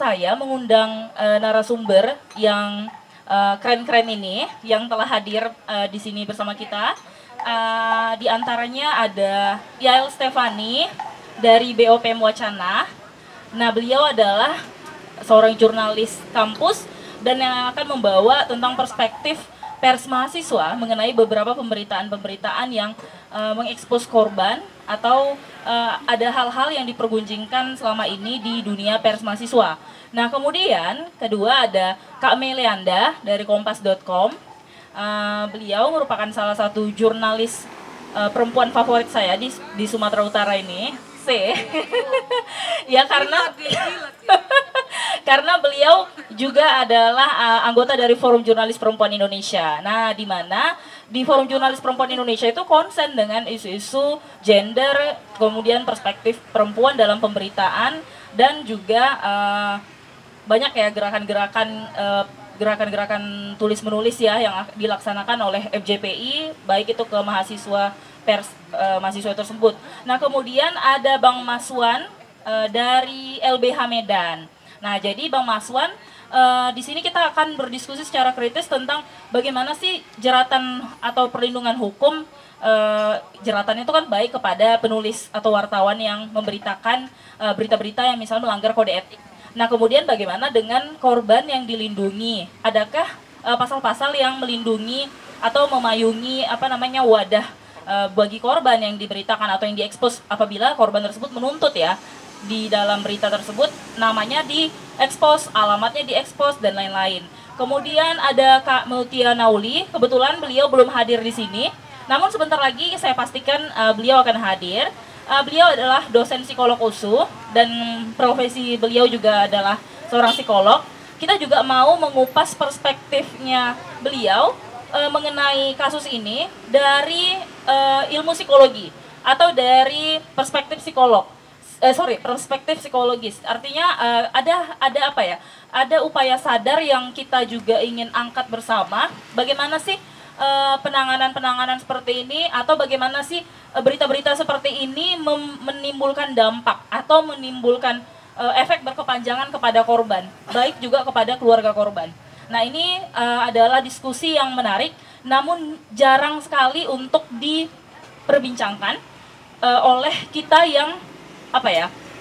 saya mengundang narasumber yang keren-keren ini yang telah hadir di sini bersama kita. Di antaranya ada Yael Stefani dari BOPM Wacana. Nah, beliau adalah seorang jurnalis kampus dan yang akan membawa tentang perspektif pers mahasiswa mengenai beberapa pemberitaan-pemberitaan yang mengekspos korban atau ada hal-hal yang dipergunjingkan selama ini di dunia pers mahasiswa. Nah, kemudian kedua ada Kak Meleanda dari kompas.com. Beliau merupakan salah satu jurnalis perempuan favorit saya di Sumatera Utara ini. Ya karena beliau juga adalah anggota dari Forum Jurnalis Perempuan Indonesia. Nah, di mana di Forum Jurnalis Perempuan Indonesia itu konsen dengan isu-isu gender, kemudian perspektif perempuan dalam pemberitaan dan juga banyak ya gerakan-gerakan tulis-menulis ya yang dilaksanakan oleh FJPI, baik itu ke mahasiswa pers mahasiswa tersebut. Nah, kemudian ada Bang Maswan dari LBH Medan. Nah, jadi Bang Maswan, di sini kita akan berdiskusi secara kritis tentang bagaimana sih jeratan atau perlindungan hukum. Jeratan itu kan baik kepada penulis atau wartawan yang memberitakan berita-berita yang misalnya melanggar kode etik. Nah, kemudian bagaimana dengan korban yang dilindungi? Adakah pasal-pasal yang melindungi atau memayungi wadah bagi korban yang diberitakan atau yang diekspos apabila korban tersebut menuntut ya di dalam berita tersebut namanya diekspos, alamatnya diekspos dan lain-lain. Kemudian ada Kak Mutia Nauli, kebetulan beliau belum hadir di sini, namun sebentar lagi saya pastikan beliau akan hadir. Beliau adalah dosen psikolog USU dan profesi beliau juga adalah seorang psikolog. Kita juga mau mengupas perspektifnya beliau mengenai kasus ini dari ilmu psikologi atau dari perspektif perspektif psikologis. Artinya ada apa ya? Ada upaya sadar yang kita juga ingin angkat bersama. Bagaimana sih penanganan-penanganan seperti ini atau bagaimana sih berita-berita seperti ini menimbulkan dampak atau menimbulkan efek berkepanjangan kepada korban, baik juga kepada keluarga korban. Nah, ini adalah diskusi yang menarik, namun jarang sekali untuk diperbincangkan oleh kita yang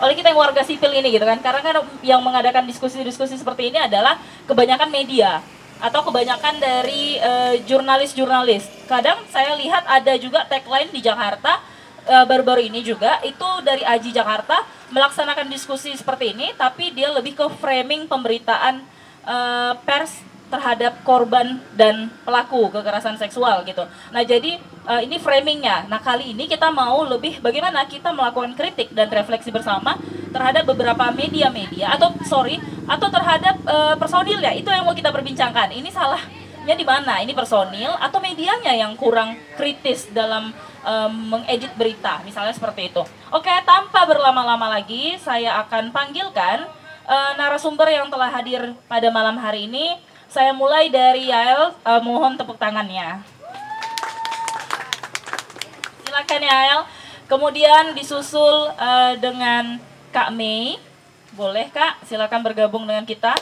oleh kita yang warga sipil ini gitu kan. Karena kan yang mengadakan diskusi-diskusi seperti ini adalah kebanyakan media atau kebanyakan dari jurnalis-jurnalis. Kadang saya lihat ada juga tagline di Jakarta baru-baru ini juga itu dari Aji Jakarta melaksanakan diskusi seperti ini, tapi dia lebih ke framing pemberitaan pers terhadap korban dan pelaku kekerasan seksual gitu. Nah, jadi ini framingnya. Nah, kali ini kita mau lebih bagaimana kita melakukan kritik dan refleksi bersama terhadap beberapa media-media atau terhadap personil ya. Itu yang mau kita perbincangkan. Ini salahnya di mana? Ini personil atau medianya yang kurang kritis dalam mengedit berita, misalnya seperti itu. Oke, tanpa berlama-lama lagi, saya akan panggilkan narasumber yang telah hadir pada malam hari ini. Saya mulai dari Yael, mohon tepuk tangannya. Silakan Yael. Kemudian disusul dengan Kak Mei. Boleh Kak, silakan bergabung dengan kita.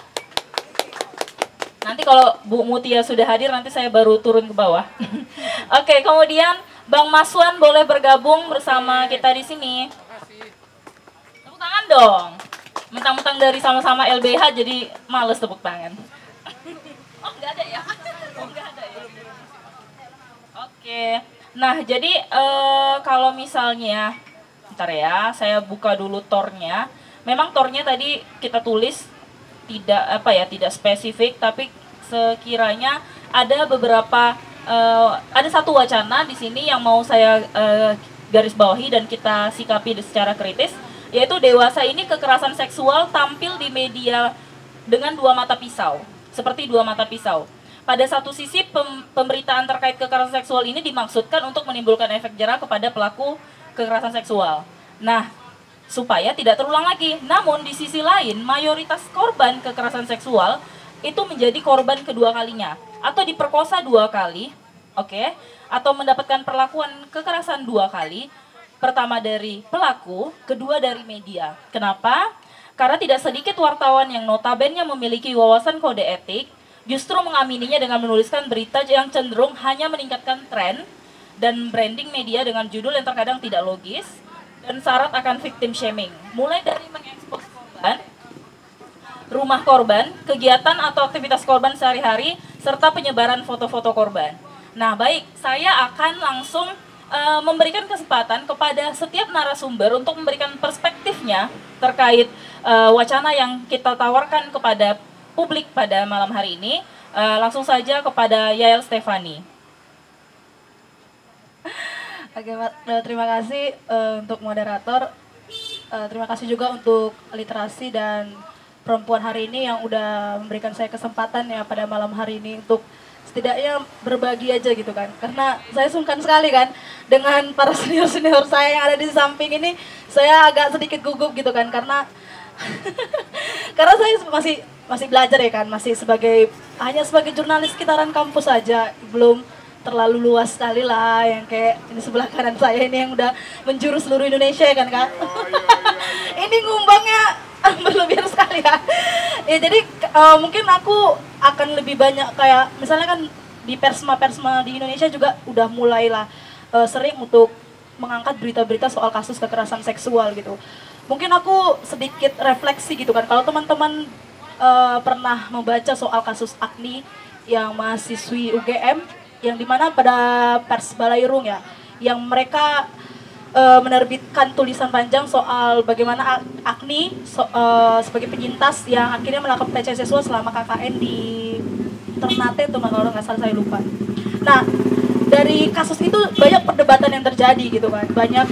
Nanti kalau Bu Mutia sudah hadir, nanti saya baru turun ke bawah. Oke, kemudian Bang Maswan boleh bergabung bersama kita di sini. Tepuk tangan dong. Mentang-mentang dari sama-sama LBH jadi males tepuk tangan. Oh, nggak ada ya? Oh, nggak ada ya? Oke. Nah, jadi kalau misalnya, bentar ya, saya buka dulu tornya. Memang tornya tadi kita tulis tidak spesifik, tapi sekiranya ada beberapa ada satu wacana di sini yang mau saya garis bawahi dan kita sikapi secara kritis, yaitu dewasa ini kekerasan seksual tampil di media dengan dua mata pisau, seperti dua mata pisau. Pada satu sisi pemberitaan terkait kekerasan seksual ini dimaksudkan untuk menimbulkan efek jera kepada pelaku kekerasan seksual. Nah, supaya tidak terulang lagi. Namun di sisi lain, mayoritas korban kekerasan seksual itu menjadi korban kedua kalinya atau diperkosa 2 kali, atau mendapatkan perlakuan kekerasan 2 kali. Pertama dari pelaku, kedua dari media. Kenapa? Karena tidak sedikit wartawan yang notabene memiliki wawasan kode etik justru mengamininya dengan menuliskan berita yang cenderung hanya meningkatkan tren dan branding media dengan judul yang terkadang tidak logis dan syarat akan victim shaming. Mulai dari mengekspos korban, rumah korban, kegiatan atau aktivitas korban sehari-hari, serta penyebaran foto-foto korban. Nah, baik, saya akan langsung memberikan kesempatan kepada setiap narasumber untuk memberikan perspektifnya terkait wacana yang kita tawarkan kepada publik pada malam hari ini. Langsung saja kepada Yael Stefani. Oke, terima kasih untuk moderator. Terima kasih juga untuk literasi dan perempuan hari ini yang udah memberikan saya kesempatan ya pada malam hari ini untuk setidaknya berbagi aja gitu kan. Karena saya sungkan sekali kan dengan para senior-senior saya yang ada di samping ini, saya agak sedikit gugup gitu kan karena karena saya masih belajar ya kan, masih hanya sebagai jurnalis sekitaran kampus saja, belum terlalu luas sekali lah yang kayak ini sebelah kanan saya ini yang udah menjurus seluruh Indonesia ya kan Kak. Ini ngumbangnya berlebihan sekali ya. Ya jadi mungkin aku akan lebih banyak kayak misalnya kan di persma di Indonesia juga udah mulailah sering untuk mengangkat berita-berita soal kasus kekerasan seksual gitu. Mungkin aku sedikit refleksi gitu kan. Kalau teman-teman pernah membaca soal kasus Agni yang mahasiswi UGM yang dimana pada pers Balairung ya, yang mereka menerbitkan tulisan panjang soal bagaimana Agni sebagai penyintas yang akhirnya melakukan pelecehan seksual selama KKN di Ternate tuh kalau nggak salah, saya lupa. Nah dari kasus itu banyak perdebatan yang terjadi gitu kan, banyak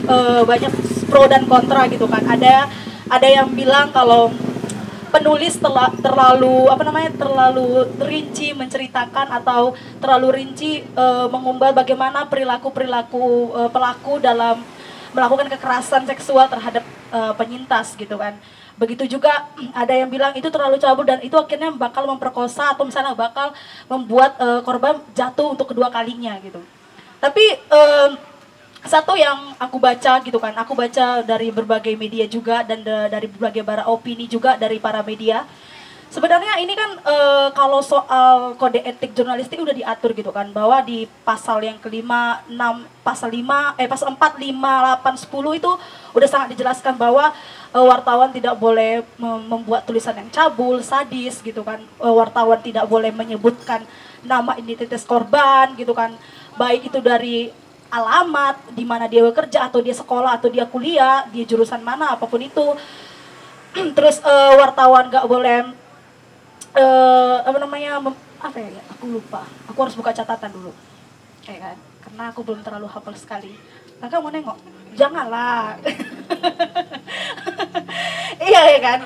pro dan kontra gitu kan. Ada yang bilang kalau penulis terlalu rinci menceritakan atau terlalu rinci mengumbar bagaimana perilaku pelaku dalam melakukan kekerasan seksual terhadap penyintas gitu kan. Begitu juga ada yang bilang itu terlalu cabul dan itu akhirnya bakal memperkosa atau misalnya bakal membuat korban jatuh untuk kedua kalinya gitu. Tapi satu yang aku baca gitu kan, aku baca dari berbagai media juga dan dari berbagai bara opini juga dari para media. Sebenarnya ini kan kalau soal kode etik jurnalistik udah diatur gitu kan, bahwa di pasal yang kelima, 6, pasal 4, 5, 8, 10 itu udah sangat dijelaskan bahwa wartawan tidak boleh membuat tulisan yang cabul, sadis gitu kan. Wartawan tidak boleh menyebutkan nama identitas korban gitu kan. Baik itu dari alamat, di mana dia bekerja atau dia sekolah atau dia kuliah, dia jurusan mana apapun itu. Terus wartawan gak boleh aku lupa. Aku harus buka catatan dulu. Kayak kan? Karena aku belum terlalu hafal sekali. Kakak mau nengok? Janganlah. Iya ya kan?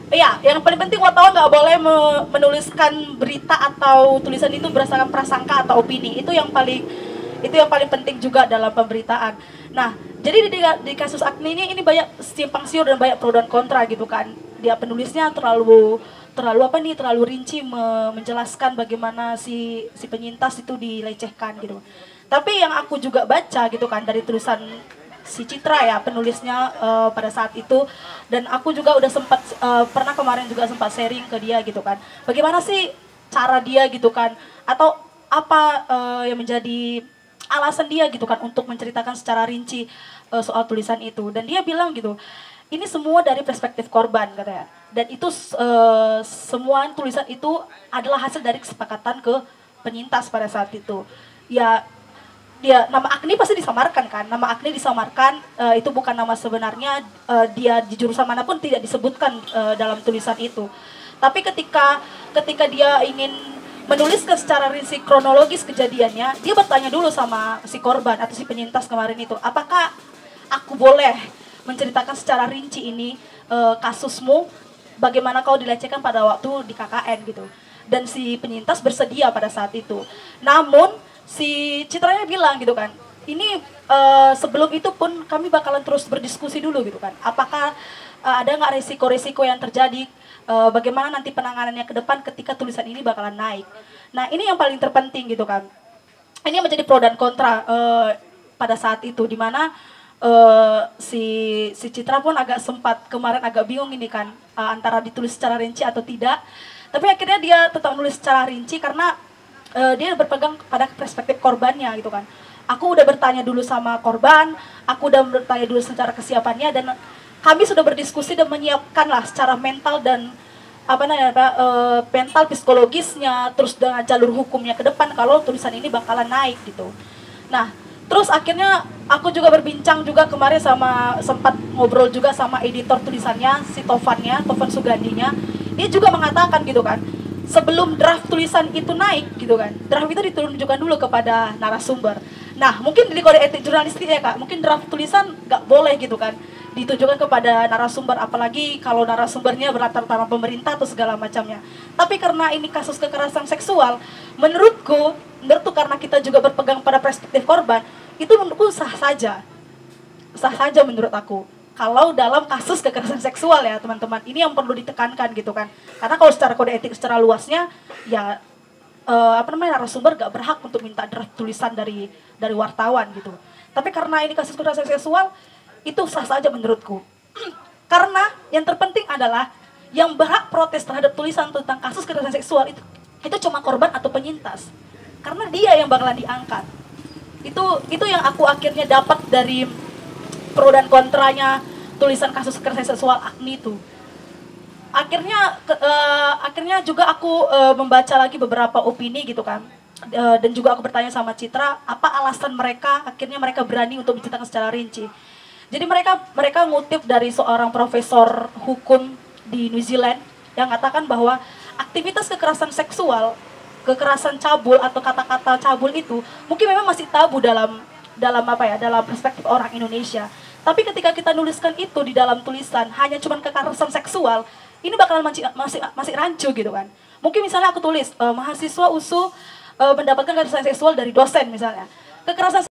Iya, yang paling penting wartawan nggak boleh menuliskan berita atau tulisan itu berdasarkan prasangka atau opini. Itu yang paling penting juga dalam pemberitaan. Nah, jadi di kasus Agni ini banyak simpang siur dan banyak pro dan kontra gitu kan. Dia penulisnya terlalu rinci menjelaskan bagaimana si penyintas itu dilecehkan gitu. Tapi yang aku juga baca gitu kan dari tulisan si Citra ya, penulisnya pada saat itu, dan aku juga udah sempat pernah kemarin juga sempat sharing ke dia gitu kan. Bagaimana sih cara dia gitu kan, atau apa yang menjadi alasan dia gitu kan untuk menceritakan secara rinci soal tulisan itu. Dan dia bilang gitu, ini semua dari perspektif korban katanya. Dan itu semua tulisan itu adalah hasil dari kesepakatan ke penyintas pada saat itu. Ya, dia nama Agni pasti disamarkan kan. Nama Agni disamarkan, itu bukan nama sebenarnya, dia di jurusan manapun tidak disebutkan dalam tulisan itu. Tapi ketika dia ingin menuliskan secara rinci kronologis kejadiannya, dia bertanya dulu sama si korban atau si penyintas kemarin itu, apakah aku boleh menceritakan secara rinci ini kasusmu, bagaimana kau dilecehkan pada waktu di KKN gitu. Dan si penyintas bersedia pada saat itu. Namun si Citranya bilang gitu kan, ini sebelum itu pun kami bakalan terus berdiskusi dulu gitu kan. Apakah ada nggak resiko-resiko yang terjadi, bagaimana nanti penanganannya ke depan ketika tulisan ini bakalan naik. Nah ini yang paling terpenting gitu kan. Ini menjadi pro dan kontra pada saat itu, dimana si Citra pun agak sempat kemarin agak bingung ini kan, antara ditulis secara rinci atau tidak. Tapi akhirnya dia tetap nulis secara rinci karena dia berpegang pada perspektif korbannya gitu kan. Aku udah bertanya dulu sama korban, aku udah bertanya dulu secara kesiapannya, dan kami sudah berdiskusi dan menyiapkan lah secara mental dan mental psikologisnya, terus dengan jalur hukumnya ke depan kalau tulisan ini bakalan naik gitu. Nah, terus akhirnya aku juga berbincang juga kemarin sempat ngobrol juga sama editor tulisannya, si Tovan Sugandinya. Dia juga mengatakan gitu kan, sebelum draft tulisan itu naik gitu kan, draft itu ditunjukkan dulu kepada narasumber. Nah, mungkin di kode etik jurnalistik ya Kak, mungkin draft tulisan nggak boleh gitu kan ditujukan kepada narasumber, apalagi kalau narasumbernya berlatar belakang pemerintah atau segala macamnya. Tapi karena ini kasus kekerasan seksual, menurutku karena kita juga berpegang pada perspektif korban, itu menurutku sah saja menurut aku. Kalau dalam kasus kekerasan seksual ya teman-teman, ini yang perlu ditekankan gitu kan. Karena kalau secara kode etik secara luasnya, ya narasumber gak berhak untuk minta draft tulisan dari wartawan gitu. Tapi karena ini kasus kekerasan seksual, itu sah saja menurutku. Karena yang terpenting adalah yang berhak protes terhadap tulisan tentang kasus kekerasan seksual itu cuma korban atau penyintas. Karena dia yang bakalan diangkat. Itu yang aku akhirnya dapat dari pro dan kontranya tulisan kasus kekerasan seksual Agni itu. Akhirnya juga aku membaca lagi beberapa opini gitu kan. Dan juga aku bertanya sama Citra, apa alasan mereka akhirnya mereka berani untuk menceritakan secara rinci. Jadi mereka ngutip dari seorang profesor hukum di New Zealand yang katakan bahwa aktivitas kekerasan seksual, kekerasan cabul atau kata-kata cabul itu mungkin memang masih tabu dalam perspektif orang Indonesia. Tapi ketika kita nuliskan itu di dalam tulisan hanya cuman kekerasan seksual, ini bakalan masih rancu gitu kan. Mungkin misalnya aku tulis mahasiswa USU mendapatkan kekerasan seksual dari dosen misalnya. Kekerasan